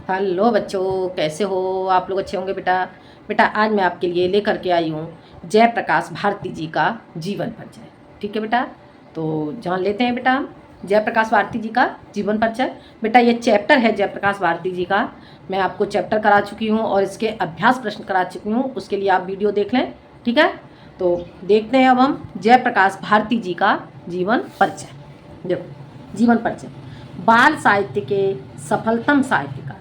Hello बच्चों, कैसे हो आप लोग? अच्छे होंगे बेटा। बेटा आज मैं आपके लिए लेकर के आई हूँ जयप्रकाश भारती जी का जीवन परिचय। ठीक है बेटा, तो जान लेते हैं बेटा हम जयप्रकाश भारती जी का जीवन परिचय। बेटा ये चैप्टर है जयप्रकाश भारती जी का। मैं आपको चैप्टर करा चुकी हूँ और इसके अभ्यास प्रश्न करा चुकी हूँ, उसके लिए आप वीडियो देख लें। ठीक है, तो देखते हैं अब हम जयप्रकाश भारती जी का जीवन परिचय। देखो जीवन परिचय। बाल साहित्य के सफलतम साहित्यकार,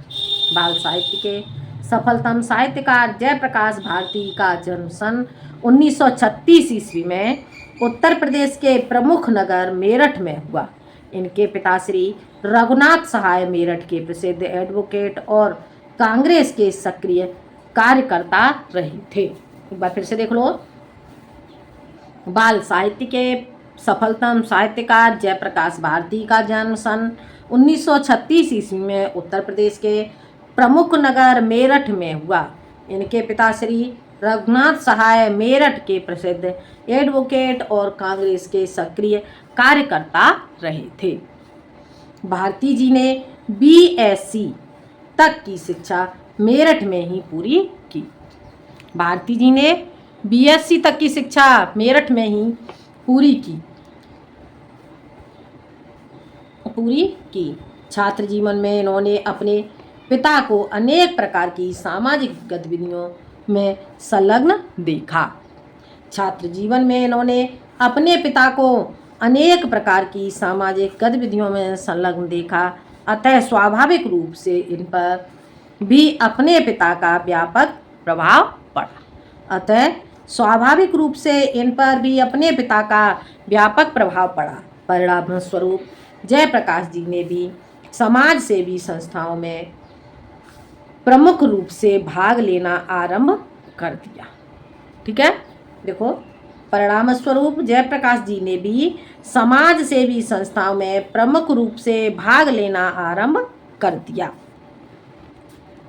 बाल साहित्य के सफलतम साहित्यकार जयप्रकाश भारती का जन्म सन 1936 ईस्वी में उत्तर प्रदेश के प्रमुख नगर मेरठ में हुआ। इनके पिता श्री रघुनाथ सहाय मेरठ के प्रसिद्ध एडवोकेट और कांग्रेस के सक्रिय कार्यकर्ता रहे थे। एक बार फिर से देख लो। बाल साहित्य के सफलतम साहित्यकार जयप्रकाश भारती का जन्म सन 1936 ईस्वी में उत्तर प्रदेश के प्रमुख नगर मेरठ में हुआ। इनके पिता श्री रघुनाथ सहाय मेरठ के प्रसिद्ध एडवोकेट और कांग्रेस के सक्रिय कार्यकर्ता रहे थे। भारती जी ने बीएससी तक की शिक्षा मेरठ में ही पूरी की। भारती जी ने बीएससी तक की शिक्षा मेरठ में ही पूरी की। छात्र जीवन में इन्होंने अपने पिता को अनेक प्रकार की सामाजिक गतिविधियों में संलग्न देखा। छात्र जीवन में इन्होंने अपने पिता को अनेक प्रकार की सामाजिक गतिविधियों में संलग्न देखा, अतः स्वाभाविक रूप से इन पर भी अपने पिता का व्यापक प्रभाव पड़ा। परिणाम स्वरूप जयप्रकाश जी ने भी समाज सेवी संस्थाओं में प्रमुख रूप से भाग लेना आरंभ कर दिया। ठीक है, देखो परिणाम स्वरूप जयप्रकाश जी ने भी समाज सेवी संस्थाओं में प्रमुख रूप से भाग लेना आरंभ कर दिया।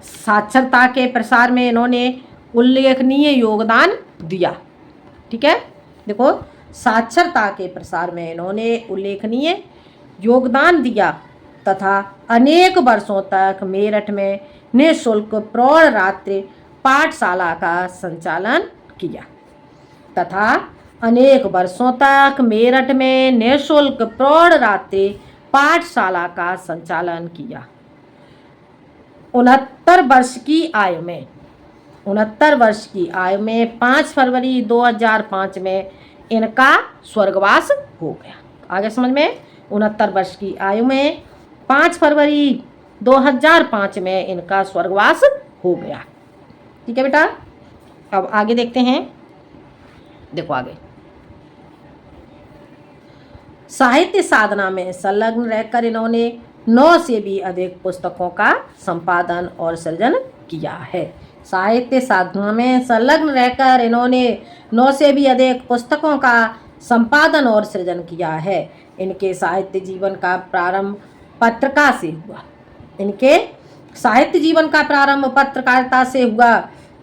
साक्षरता के प्रसार में इन्होंने उल्लेखनीय योगदान दिया। ठीक है, देखो साक्षरता के प्रसार में इन्होंने उल्लेखनीय योगदान दिया तथा अनेक वर्षों तक मेरठ में निःशुल्क प्रौढ़ रात्रि पाठशाला का संचालन किया। मेरठ में निःशुल्क प्रौढ़ रात्रि पाठशाला का संचालन किया। 69 वर्ष की आयु में 5 फरवरी 2005 में इनका स्वर्गवास हो गया। आगे समझ में, 69 वर्ष की आयु में 5 फरवरी 2005 में इनका स्वर्गवास हो गया। ठीक है बेटा, अब आगे देखते हैं। देखो आगे, साहित्य साधना में संलग्न रहकर इन्होंने 9 से भी अधिक पुस्तकों का संपादन और सृजन किया है। साहित्य साधना में संलग्न रहकर इन्होंने 9 से भी अधिक पुस्तकों का संपादन और सृजन किया है। इनके साहित्य जीवन का प्रारंभ पत्रकारिता से हुआ।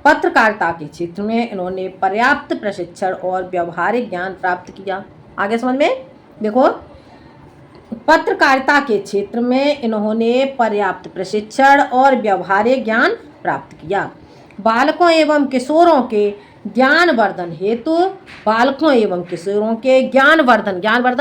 पत्रकारिता के क्षेत्र में इन्होंने पर्याप्त प्रशिक्षण और व्यावहारिक ज्ञान प्राप्त किया। आगे समझ में, देखो पत्रकारिता के क्षेत्र में इन्होंने पर्याप्त प्रशिक्षण और व्यावहारिक ज्ञान प्राप्त किया। बालकों एवं किशोरों के ज्ञानवर्धन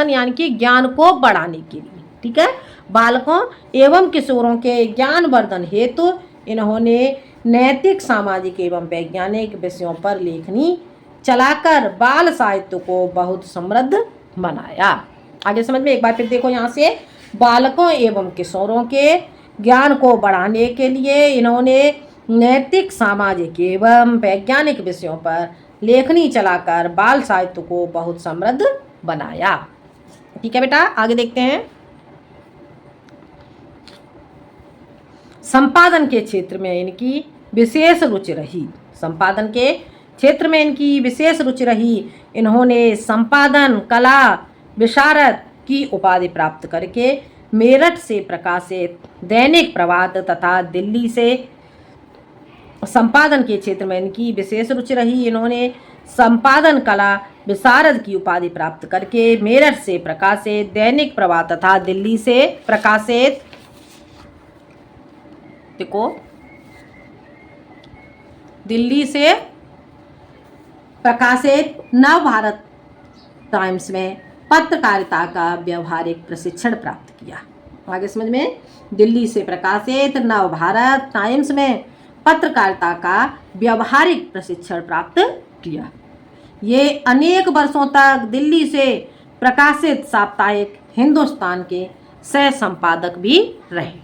यानी कि ज्ञान को बढ़ाने के लिए। ठीक है, बालकों एवं किशोरों के ज्ञानवर्धन हेतु इन्होंने नैतिक, सामाजिक एवं वैज्ञानिक विषयों पर लेखनी चलाकर बाल साहित्य को बहुत समृद्ध बनाया। आगे समझ में, एक बार फिर देखो यहाँ से, बालकों एवं किशोरों के ज्ञान को बढ़ाने के लिए इन्होंने नैतिक, सामाजिक एवं वैज्ञानिक विषयों पर लेखनी चलाकर बाल साहित्य को बहुत समृद्ध बनाया। ठीक है बेटा, आगे देखते हैं। संपादन के क्षेत्र में इनकी विशेष रुचि रही। इन्होंने संपादन कला विशारद की उपाधि प्राप्त करके मेरठ से प्रकाशित दैनिक प्रभात तथा दिल्ली से संपादन के क्षेत्र में इनकी विशेष रुचि रही। इन्होंने संपादन कला विशारद की उपाधि प्राप्त करके मेरठ से प्रकाशित दैनिक प्रभात तथा दिल्ली से प्रकाशित देखो, दिल्ली से प्रकाशित नव भारत टाइम्स में पत्रकारिता का व्यावहारिक प्रशिक्षण प्राप्त किया। आगे समझ में, दिल्ली से प्रकाशित नव भारत टाइम्स में पत्रकारिता का व्यावहारिक प्रशिक्षण प्राप्त किया। ये अनेक वर्षों तक दिल्ली से प्रकाशित साप्ताहिक हिंदुस्तान के सह संपादक भी रहे।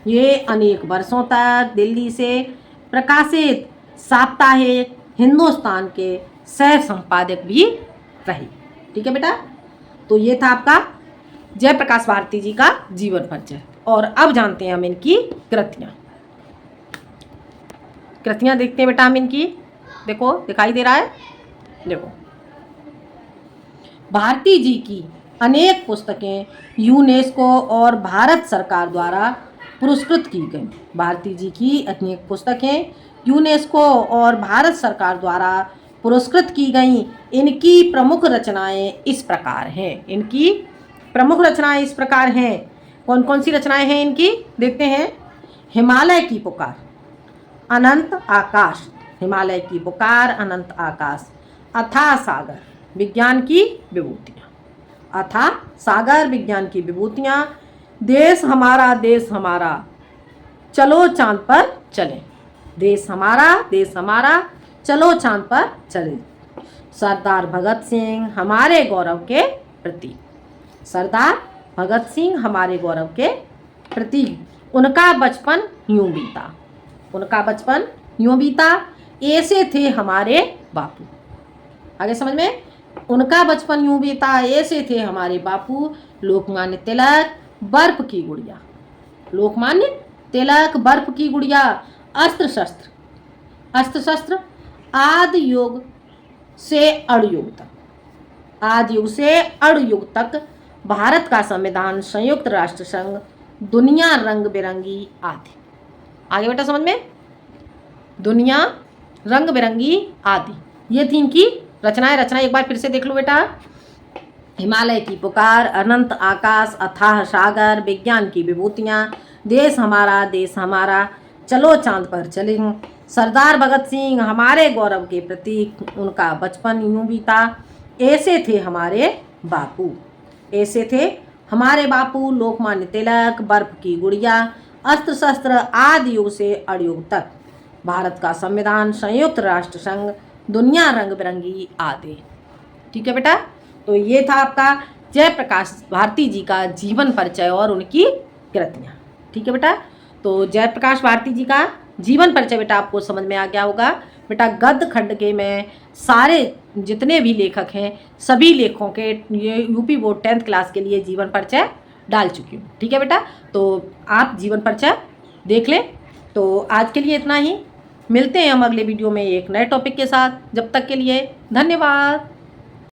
ये अनेक वर्षों तक दिल्ली से प्रकाशित साप्ताहिक हिंदुस्तान के सह संपादक भी रहे। ठीक है बेटा, तो ये था आपका जयप्रकाश भारती जी का जीवन परिचय। और अब जानते हैं हम इनकी कृतियाँ। कृतियाँ देखते हैं बेटा हम इनकी। देखो, दिखाई दे रहा है, देखो, भारती जी की अनेक पुस्तकें यूनेस्को और भारत सरकार द्वारा पुरस्कृत की गई। भारती जी की अनेक पुस्तकें यूनेस्को और भारत सरकार द्वारा पुरस्कृत की गई। इनकी प्रमुख रचनाएं इस प्रकार हैं। इनकी प्रमुख रचनाएं इस प्रकार हैं। कौन कौन सी रचनाएं हैं इनकी, देखते हैं। हिमालय की पुकार, अनंत आकाश, हिमालय की पुकार, अनंत आकाश, अथाह सागर, विज्ञान की विभूतियाँ, अथाह सागर, विज्ञान की विभूतियाँ, देश हमारा, चलो चांद पर चलें, देश हमारा, चलो चांद पर चलें, सरदार भगत सिंह हमारे गौरव के प्रतीक, सरदार भगत सिंह हमारे गौरव के प्रतीक, उनका बचपन यूं बीता, उनका बचपन यूं बीता, ऐसे थे हमारे बापू। आगे समझ में, उनका बचपन यूं बीता, ऐसे थे हमारे बापू, लोकमान्य तिलक बर्फ की गुड़िया, लोकमान्य तिलक बर्फ की गुड़िया, अस्त्र शस्त्र आदि युग से अणु युग तक, आदि युग से अणु युग तक, भारत का संविधान, संयुक्त राष्ट्र संघ, दुनिया रंग बिरंगी आदि। आगे बेटा समझ में, दुनिया रंग बिरंगी आदि, ये थी इनकी रचनाएं। एक बार फिर से देख लो बेटा। हिमालय की पुकार, अनंत आकाश, अथाह सागर, विज्ञान की विभूतियाँ, देश हमारा, चलो चांद पर चलें, सरदार भगत सिंह हमारे गौरव के प्रतीक, उनका बचपन यूं बीता, ऐसे थे हमारे बापू, लोकमान्य तिलक बर्फ की गुड़िया, अस्त्र शस्त्र आदि युग से अणु युग तक, भारत का संविधान, संयुक्त राष्ट्र संघ, दुनिया रंग बिरंगी आदि। ठीक है बेटा, तो ये था आपका जयप्रकाश भारती जी का जीवन परिचय और उनकी कृतियाँ। ठीक है बेटा, तो जयप्रकाश भारती जी का जीवन परिचय बेटा आपको समझ में आ गया होगा। बेटा गद्य खंड के मैं सारे जितने भी लेखक हैं सभी लेखकों के ये यूपी बोर्ड 10th क्लास के लिए जीवन परिचय डाल चुकी हूँ। ठीक है बेटा, तो आप जीवन परिचय देख लें। तो आज के लिए इतना ही, मिलते हैं हम अगले वीडियो में एक नए टॉपिक के साथ। जब तक के लिए धन्यवाद।